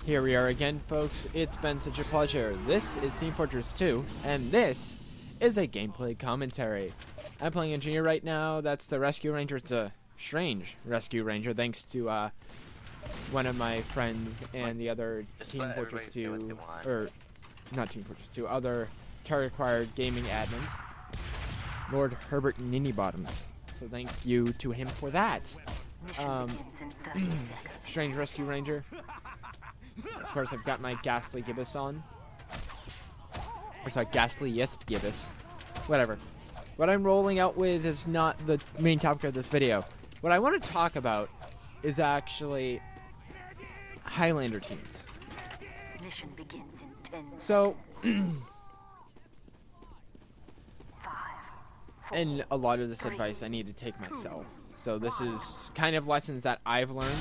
Here we are again, folks. It's been such a pleasure. This is Team Fortress 2, and this is a gameplay commentary. I'm playing Engineer right now. That's the Rescue Ranger. It's a strange Rescue Ranger, thanks to one of my friends and the other Team Fortress 2, or not Team Fortress 2, other Target-acquired gaming admins, Lord Herbert Ninny-Bottoms. So thank you to him for that. Strange Rescue Ranger. Of course, I've got my ghastly gibbous on. Or sorry, ghastliest gibbous. Whatever. What I'm rolling out with is not the main topic of this video. What I want to talk about is actually Highlander teams. Mission begins in 10 So, seconds. and a lot of this advice I need to take myself. So this is kind of lessons that I've learned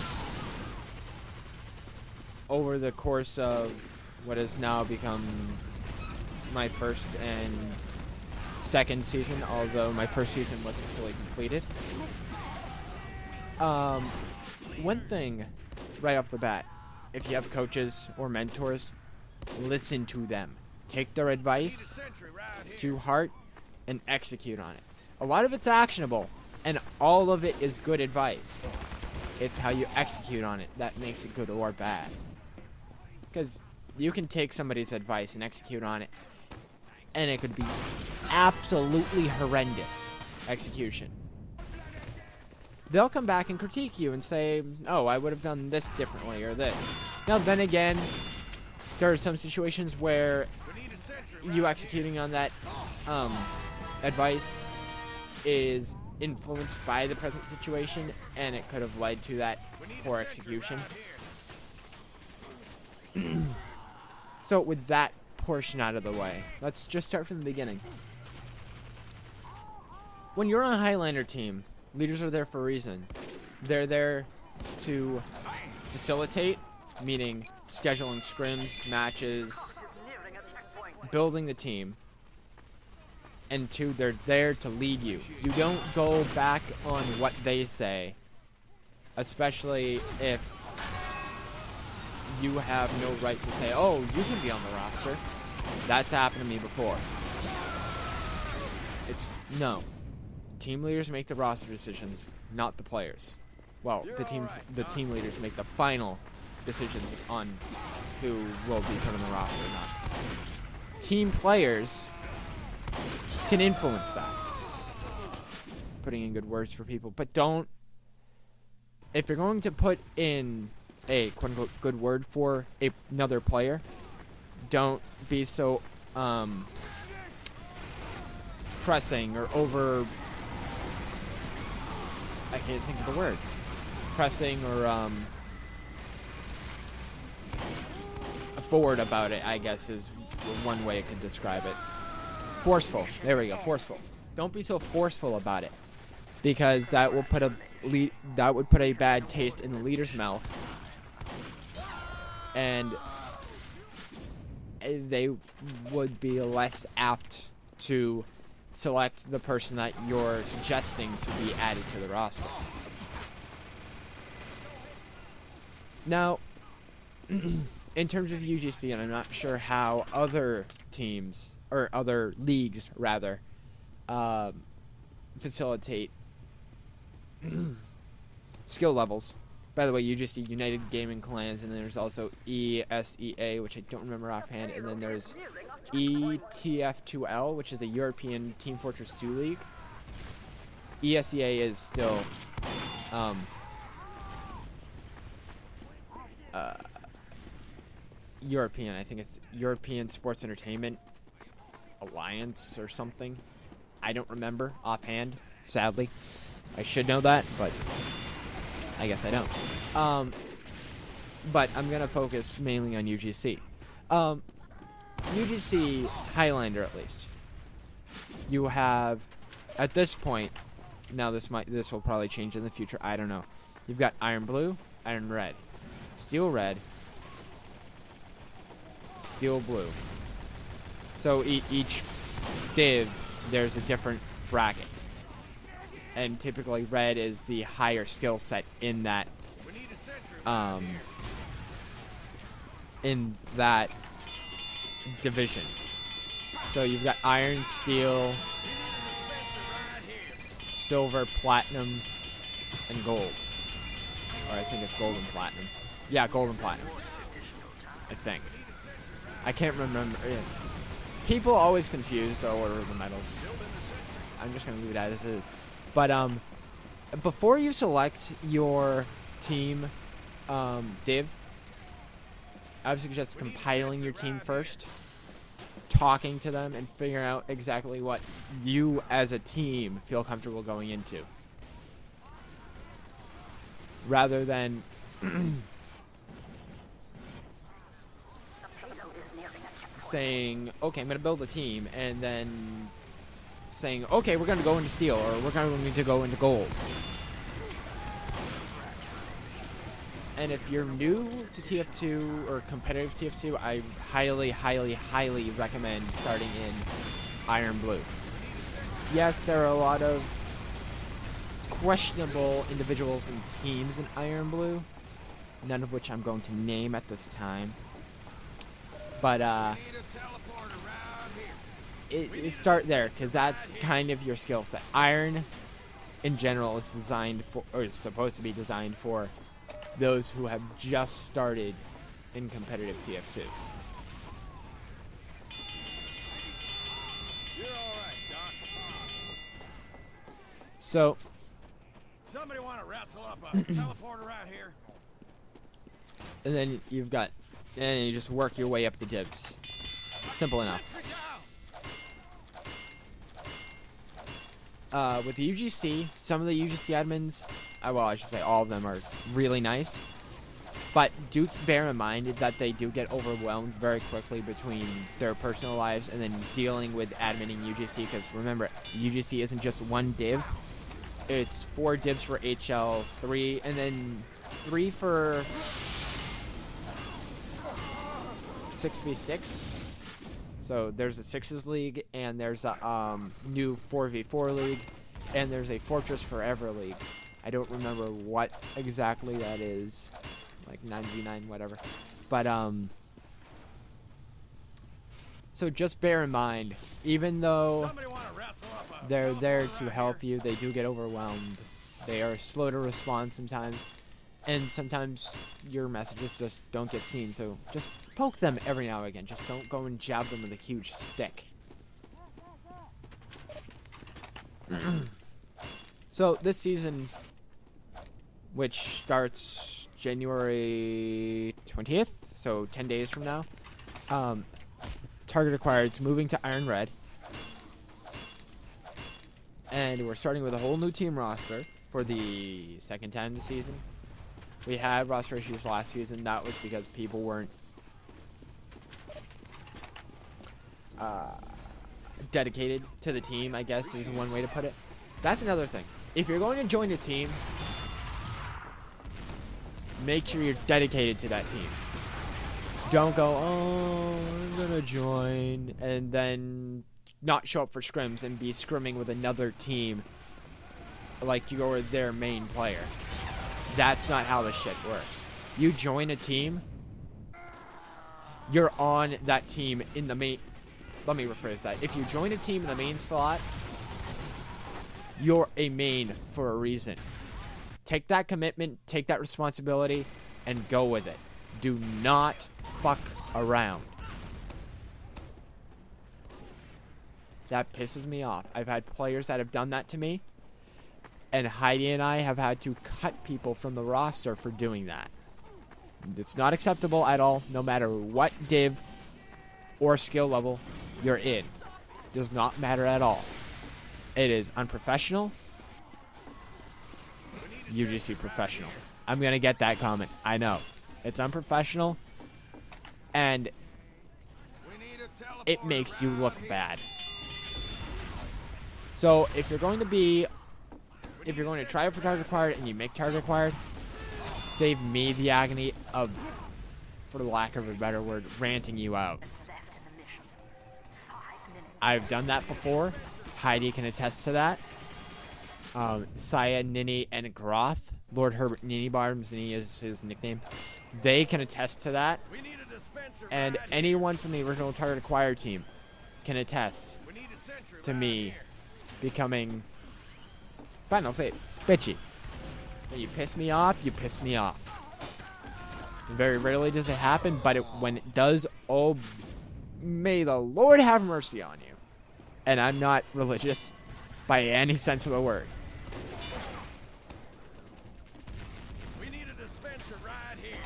over the course of what has now become my first and second season, although my first season wasn't fully completed. One thing right off the bat, if you have coaches or mentors, listen to them. Take their advice to heart and execute on it. A lot of it's actionable, and all of it is good advice. It's how you execute on it that makes it good or bad. Because you can take somebody's advice and execute on it, and it could be absolutely horrendous execution. They'll come back and critique you and say, oh, I would have done this differently or this. Now, then again, there are some situations where you executing on that advice is influenced by the present situation, and it could have led to that poor execution. So with that portion out of the way, let's just start from the beginning. When you're on a Highlander team, leaders are there for a reason. They're there to facilitate, meaning scheduling scrims, matches, building the team. And two, they're there to lead you. You don't go back on what they say, especially if you have no right to say, oh, you can be on the roster. That's happened to me before. No. Team leaders make the roster decisions, not the players. Well, the team leaders make the final decisions on who will be put on the roster or not. Team players can influence that. Putting in good words for people, but don't. If you're going to put in a quote-unquote good word for another player, don't be so pressing or over. I can't think of the word. Pressing or forward about it, I guess, is one way it could describe it. Forceful. There we go. Forceful. Don't be so forceful about it, because that will put a bad taste in the leader's mouth, and they would be less apt to select the person that you're suggesting to be added to the roster. Now, in terms of UGC, and I'm not sure how other teams, or other leagues, rather, facilitate skill levels. By the way, UGC, United Gaming Clans, and then there's also ESEA, which I don't remember offhand, and then there's ETF2L, which is a European Team Fortress 2 league. ESEA is still European. I think it's European Sports Entertainment Alliance or something. I don't remember offhand, sadly. I should know that, but I guess I don't. But I'm going to focus mainly on UGC. UGC Highlander, at least. You have, at this point, now this will probably change in the future, I don't know. You've got Iron Blue, Iron Red, Steel Red, Steel Blue. So each div, there's a different bracket. And typically red is the higher skill set in that in that division. So you've got iron, steel, silver, platinum, and gold. Or I think it's gold and platinum. Yeah, gold and platinum. I think. I can't remember. Yeah. People always confuse the order of the medals. I'm just gonna leave it as is. But before you select your team div, I would suggest compiling your team first, talking to them, and figuring out exactly what you as a team feel comfortable going into, rather than saying, okay, I'm going to build a team, and then saying, okay, we're going to go into steel, or we're going to go into gold. And if you're new to TF2 or competitive TF2, I highly, highly, highly recommend starting in Iron Blue. Yes, there are a lot of questionable individuals and teams in Iron Blue, none of which I'm going to name at this time. But it start there, because that's kind of your skill set. Iron, in general, is designed for, or is supposed to be designed for, those who have just started in competitive TF2. You're all right, Doc. So, Somebody want to wrestle up a teleporter out here? and then you've got, and you just work your way up the divs. Simple enough. With the UGC, some of the UGC admins, well, I should say all of them are really nice, but do bear in mind that they do get overwhelmed very quickly between their personal lives and then dealing with adminning UGC, because remember, UGC isn't just one div, it's 4 divs for HL, 3, and then 3 for 6v6. So there's a 6s league, and there's a new 4v4 league, and there's a Fortress Forever league. I don't remember what exactly that is, like 9v9, whatever. But so just bear in mind, even though they're there to help you, they do get overwhelmed. They are slow to respond sometimes, and sometimes your messages just don't get seen. So just poke them every now and again. Just don't go and jab them with a huge stick. So this season, which starts January 20th, so 10 days from now, Target Acquired's moving to Iron Red. And we're starting with a whole new team roster for the second time this season. We had roster issues last season. That was because people weren't dedicated to the team, I guess is one way to put it. That's another thing. If you're going to join a team, make sure you're dedicated to that team. Don't go, oh, I'm gonna join, and then not show up for scrims and be scrimming with another team like you are their main player. That's not how this shit works. You join a team, you're on that team in the main. Let me rephrase that. If you join a team in the main slot, you're a main for a reason. Take that commitment, take that responsibility, and go with it. Do not fuck around. That pisses me off. I've had players that have done that to me, and Heidi and I have had to cut people from the roster for doing that. It's not acceptable at all, no matter what div or skill level you're in. Does not matter at all. It is unprofessional. UGC professional. I'm gonna get that comment. I know. It's unprofessional, and it makes you look bad. So if you're going to try out for Target Acquired and you make Target Acquired, save me the agony of, for lack of a better word, ranting you out. I've done that before. Heidi can attest to that. Saya, Ninny, and Groth, Lord Herbert Ninny Barbs, Ninny is his nickname. They can attest to that. dispenser And right anyone from the original Target Acquire team can attest here. We need a sentry to right me here. becoming, fine, I'll say it, bitchy. When you piss me off, you piss me off. Very rarely does it happen, but when it does, oh, may the Lord have mercy on you. And I'm not religious by any sense of the word. We need a dispenser right here.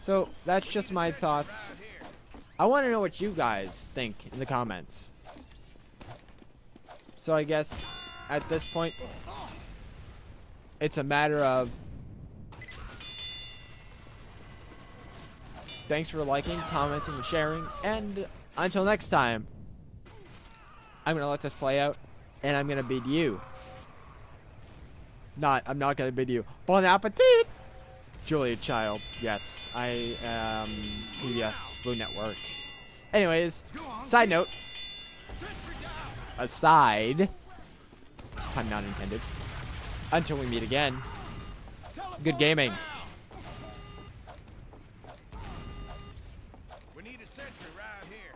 So that's just my thoughts. Right here. I want to know what you guys think in the comments. So I guess at this point, it's a matter of thanks for liking, commenting, and sharing. And until next time, I'm going to let this play out, and I'm going to bid you. I'm not going to bid you. Bon appetit! Julia Child. Yes, I am PBS Food Network. Anyways, side note. Aside. Pun not intended. Until we meet again. Good gaming. We need a sentry right here.